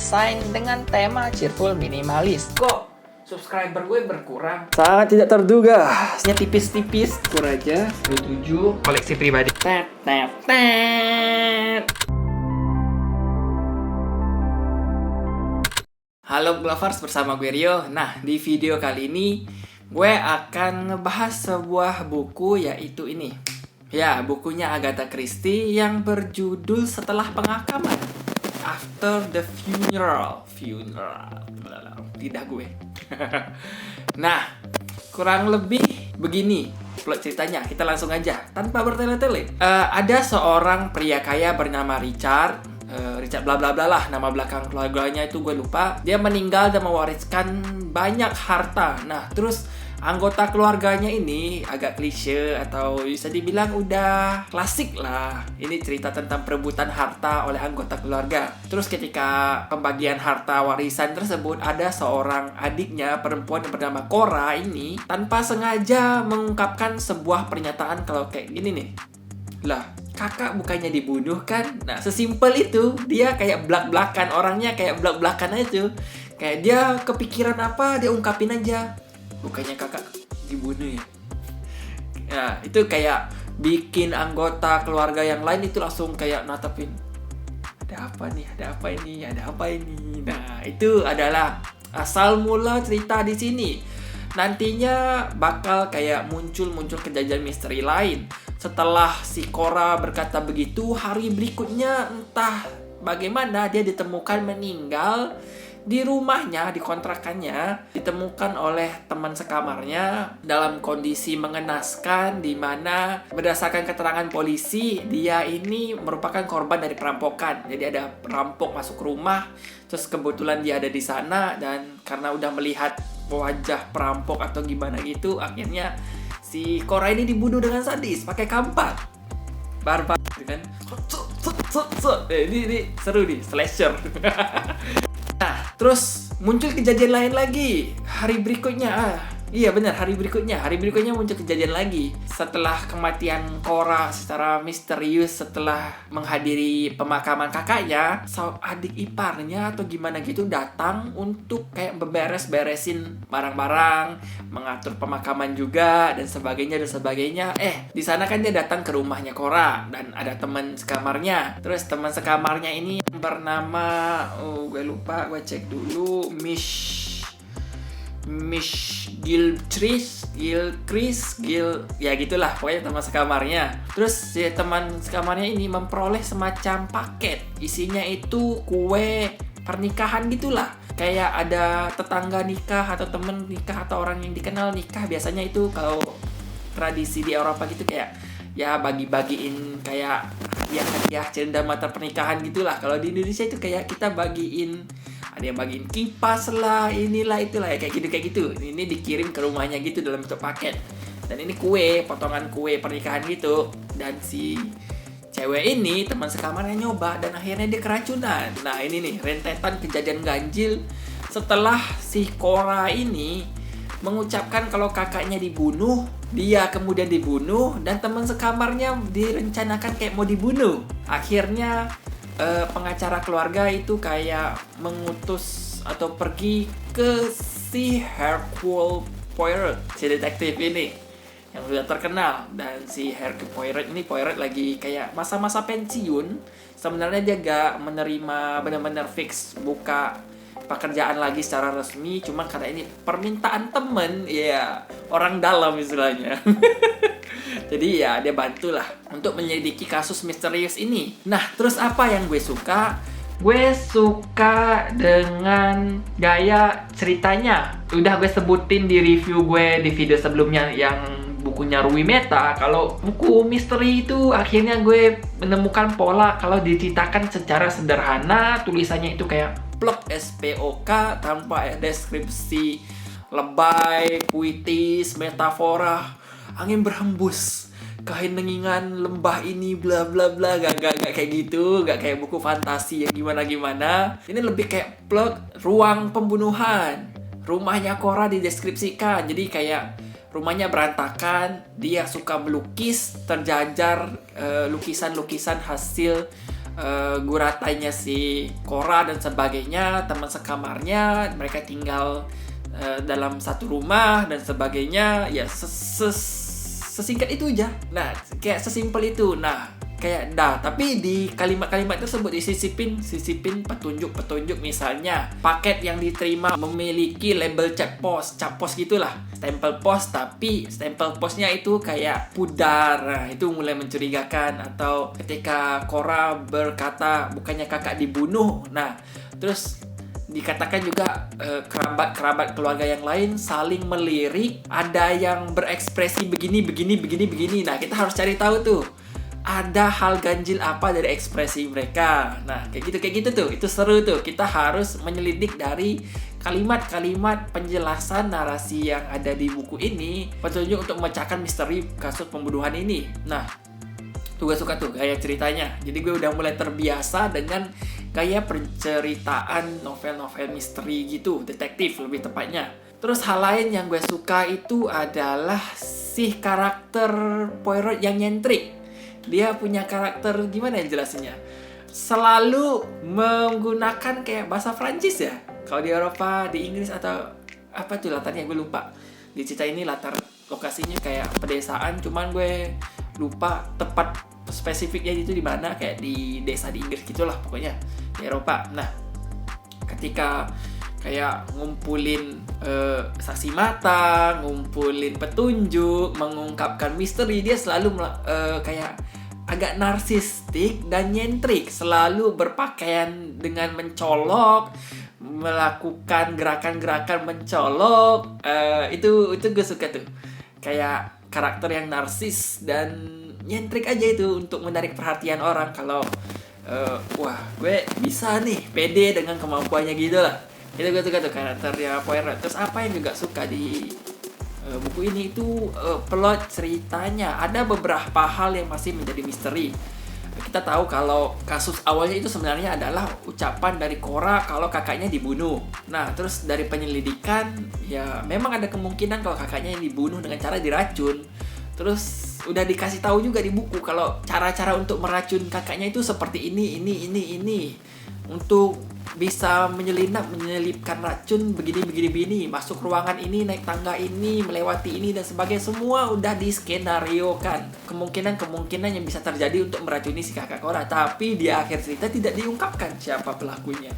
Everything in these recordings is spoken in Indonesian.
desain dengan tema cheerful minimalis. Kok subscriber gue berkurang? Sangat tidak terduga. Nya tipis-tipis, kur aja 27 koleksi pribadi. Tet. Halo Glovers, bersama gue Rio. Nah, di video kali ini gue akan ngebahas sebuah buku, yaitu ini. Ya, bukunya Agatha Christie yang berjudul Setelah Pemakaman, After the Funeral. Tidak gue. Nah, kurang lebih begini plot ceritanya. Kita langsung aja, tanpa bertele-tele. Ada seorang pria kaya bernama Richard bla bla bla lah, nama belakang keluarganya itu gue lupa. Dia meninggal dan mewariskan banyak harta. Nah, terus anggota keluarganya ini agak klise atau bisa dibilang udah klasik lah. Ini cerita tentang perebutan harta oleh anggota keluarga. Terus ketika pembagian harta warisan tersebut, ada seorang adiknya perempuan yang bernama Cora ini tanpa sengaja mengungkapkan sebuah pernyataan kalau kayak gini nih. Lah, kakak bukannya dibunuh kan? Nah, sesimpel itu. Dia kayak blak-blakan, orangnya kayak blak-blakan aja. Kayak dia kepikiran apa, dia ungkapin aja. Bukannya kakak dibunuh ya? Nah, itu kayak bikin anggota keluarga yang lain itu langsung kayak natapin. Ada apa nih? Ada apa ini? Ada apa ini? Nah, itu adalah asal mula cerita di sini. Nantinya bakal kayak muncul kejadian misteri lain. Setelah si Cora berkata begitu, hari berikutnya entah bagaimana dia ditemukan meninggal di rumahnya, di kontrakannya, ditemukan oleh teman sekamarnya dalam kondisi mengenaskan, di mana berdasarkan keterangan polisi dia ini merupakan korban dari perampokan. Jadi ada perampok masuk rumah, terus kebetulan dia ada di sana, dan karena udah melihat wajah perampok atau gimana gitu, akhirnya si Cora ini dibunuh dengan sadis pakai kampak. Barbar kan? Ini seru nih, slasher. Nah, terus muncul kejadian lain lagi hari berikutnya. Hari berikutnya muncul kejadian lagi. Setelah kematian Cora secara misterius, setelah menghadiri pemakaman kakaknya, adik iparnya atau gimana gitu datang untuk kayak beberes-beresin barang-barang, mengatur pemakaman juga dan sebagainya. Di sana kan dia datang ke rumahnya Cora dan ada teman sekamarnya. Terus teman sekamarnya ini bernama gue lupa, gue cek dulu. Miss Gilchrist, ya gitulah pokoknya teman sekamarnya. Terus si teman sekamarnya ini memperoleh semacam paket, isinya itu kue pernikahan gitulah. Kayak ada tetangga nikah atau temen nikah atau orang yang dikenal nikah. Biasanya itu kalau tradisi di Eropa gitu kayak ya bagi-bagiin kayak hadiah cenda mata pernikahan gitulah. Kalau di Indonesia itu kayak kita bagiin, ada yang bagiin kipas lah, inilah itulah ya, kayak gitu. Ini dikirim ke rumahnya gitu dalam bentuk paket. Dan ini kue, potongan kue pernikahan gitu. Dan si cewek ini teman sekamarnya nyoba dan akhirnya dia keracunan. Nah, ini nih rentetan kejadian ganjil setelah si Cora ini mengucapkan kalau kakaknya dibunuh, dia kemudian dibunuh, dan teman sekamarnya direncanakan kayak mau dibunuh. Akhirnya pengacara keluarga itu kayak mengutus atau pergi ke si Hercule Poirot, si detektif ini yang sudah terkenal. Dan si Hercule Poirot lagi kayak masa-masa pensiun. Sebenarnya dia gak menerima benar-benar fix buka pekerjaan lagi secara resmi, cuma karena ini permintaan temen, ya orang dalam istilahnya. Jadi ya dia bantulah untuk menyelidiki kasus misterius ini. Nah, terus apa yang gue suka? Gue suka dengan gaya ceritanya. Udah gue sebutin di review gue di video sebelumnya yang bukunya Rui Meta. Kalau buku misteri itu akhirnya gue menemukan pola kalau diceritakan secara sederhana, tulisannya itu kayak plok SPOK tanpa deskripsi lebay, puitis, metafora, angin berhembus, keheningan lembah ini bla bla bla. Gak kayak gitu, gak kayak buku fantasi yang gimana. Ini lebih kayak plot ruang pembunuhan. Rumahnya Cora dideskripsikan, jadi kayak rumahnya berantakan, dia suka melukis, terjajar lukisan-lukisan hasil guratanya si Korra dan sebagainya, teman sekamarnya, mereka tinggal dalam satu rumah dan sebagainya. Ya sesingkat itu aja. Nah, kayak sesimpel itu. Nah, kayak tapi di kalimat-kalimat tersebut disisipin petunjuk misalnya paket yang diterima memiliki label cap pos gitulah, stempel pos, tapi stempel posnya itu kayak pudar. Nah, itu mulai mencurigakan. Atau ketika Korra berkata bukannya kakak dibunuh, nah terus dikatakan juga kerabat keluarga yang lain saling melirik, ada yang berekspresi begini. Nah, kita harus cari tahu tuh ada hal ganjil apa dari ekspresi mereka. Nah, kayak gitu tuh. Itu seru tuh. Kita harus menyelidik dari kalimat-kalimat penjelasan narasi yang ada di buku ini, petunjuk untuk memecahkan misteri kasus pembunuhan ini. Nah, tuh gue suka tuh gaya ceritanya. Jadi gue udah mulai terbiasa dengan gaya penceritaan novel-novel misteri gitu, detektif lebih tepatnya. Terus hal lain yang gue suka itu adalah si karakter Poirot yang nyentrik. Dia punya karakter, gimana ya jelasinnya, selalu menggunakan kayak bahasa Prancis ya. Kalau di Eropa, di Inggris atau apa tuh latarnya gue lupa. Di cerita ini latar lokasinya kayak pedesaan, cuman gue lupa tepat spesifiknya itu di mana, kayak di desa di Inggris gitulah pokoknya di Eropa. Nah, ketika kayak ngumpulin saksi mata, ngumpulin petunjuk, mengungkapkan misteri, dia selalu kayak agak narsistik dan nyentrik, selalu berpakaian dengan mencolok, melakukan gerakan-gerakan mencolok. Itu gue suka tuh, kayak karakter yang narsis dan nyentrik aja itu untuk menarik perhatian orang. Kalau wah, gue bisa nih, pede dengan kemampuannya gitu lah. Itu gue suka tuh karakternya Poirot. Terus apa yang juga suka di buku ini itu plot ceritanya. Ada beberapa hal yang masih menjadi misteri. Kita tahu kalau kasus awalnya itu sebenarnya adalah ucapan dari Korra kalau kakaknya dibunuh. Nah, terus dari penyelidikan, ya memang ada kemungkinan kalau kakaknya yang dibunuh dengan cara diracun. Terus udah dikasih tahu juga di buku kalau cara-cara untuk meracun kakaknya itu seperti ini. Untuk bisa menyelipkan racun begini, masuk ruangan ini, naik tangga ini, melewati ini dan sebagainya, semua udah diskenariokan kemungkinan yang bisa terjadi untuk meracuni si kakak Korra. Tapi di akhir cerita tidak diungkapkan siapa pelakunya.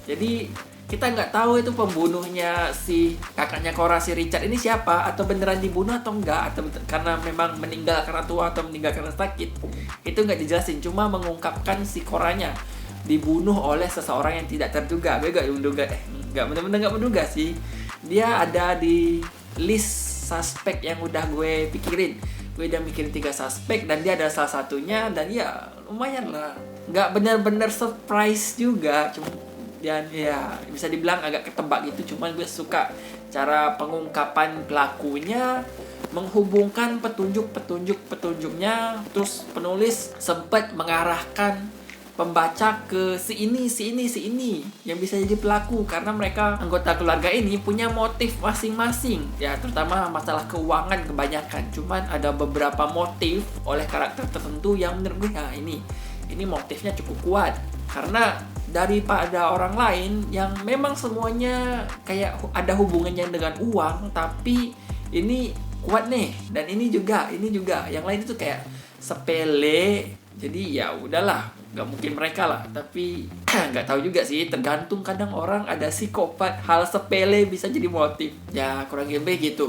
Jadi kita nggak tahu itu pembunuhnya si kakaknya Korra, si Richard ini siapa, atau beneran dibunuh atau enggak, atau karena memang meninggal karena tua atau meninggal karena sakit. Itu nggak dijelasin, cuma mengungkapkan si Korranya dibunuh oleh seseorang yang tidak terduga. Gue bener-bener gak menduga sih. Dia ada di list suspek yang udah gue pikirin. Gue udah mikirin 3 suspek dan dia ada salah satunya. Dan ya lumayan lah, gak bener-bener surprise juga. Dan ya bisa dibilang agak ketebak gitu. Cuman gue suka cara pengungkapan pelakunya, menghubungkan petunjuknya. Terus penulis sempat mengarahkan pembaca ke si ini yang bisa jadi pelaku, karena mereka anggota keluarga ini punya motif masing-masing ya, terutama masalah keuangan kebanyakan. Cuman ada beberapa motif oleh karakter tertentu yang menurut gue ini motifnya cukup kuat, karena daripada orang lain yang memang semuanya kayak ada hubungannya dengan uang, tapi ini kuat nih, dan ini juga yang lain itu kayak sepele. Jadi ya udahlah, nggak mungkin mereka lah. Tapi nggak tahu juga sih, tergantung. Kadang orang ada psikopat, hal sepele bisa jadi motif. Ya kurang lebih gitu.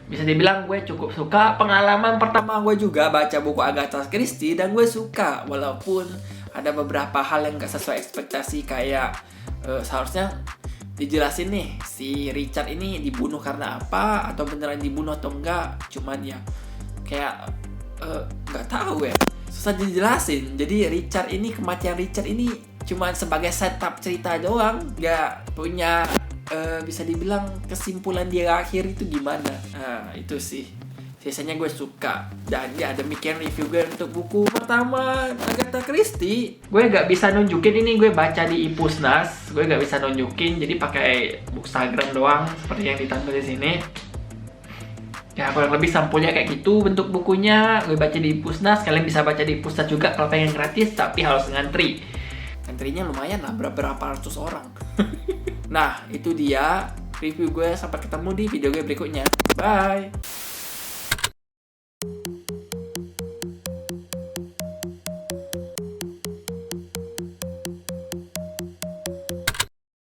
Bisa dibilang gue cukup suka. Pengalaman pertama gue juga baca buku Agatha Christie, dan gue suka walaupun ada beberapa hal yang nggak sesuai ekspektasi. Kayak seharusnya dijelasin nih si Richard ini dibunuh karena apa, atau beneran dibunuh atau enggak. Cuman ya kayak nggak tahu ya, susah dijelasin. Jadi kematian Richard ini cuma sebagai setup cerita doang, nggak punya bisa dibilang kesimpulan di akhir itu gimana. Nah itu sih sisanya gue suka. Dan ya demikian review gue untuk buku pertama Agatha Christie. Gue nggak bisa nunjukin ini gue baca di Ipusnas, gue nggak bisa nunjukin, jadi pakai Bookstagram doang seperti yang ditampil di sini. Ya kurang lebih sampulnya kayak gitu bentuk bukunya. Gue baca di Pusnas, kalian bisa baca di Pusat juga kalau pengen gratis, tapi harus ngantri. Ngantrinya lumayan lah, berapa ratus orang. Nah, itu dia review gue. Sampai ketemu di video gue berikutnya. Bye!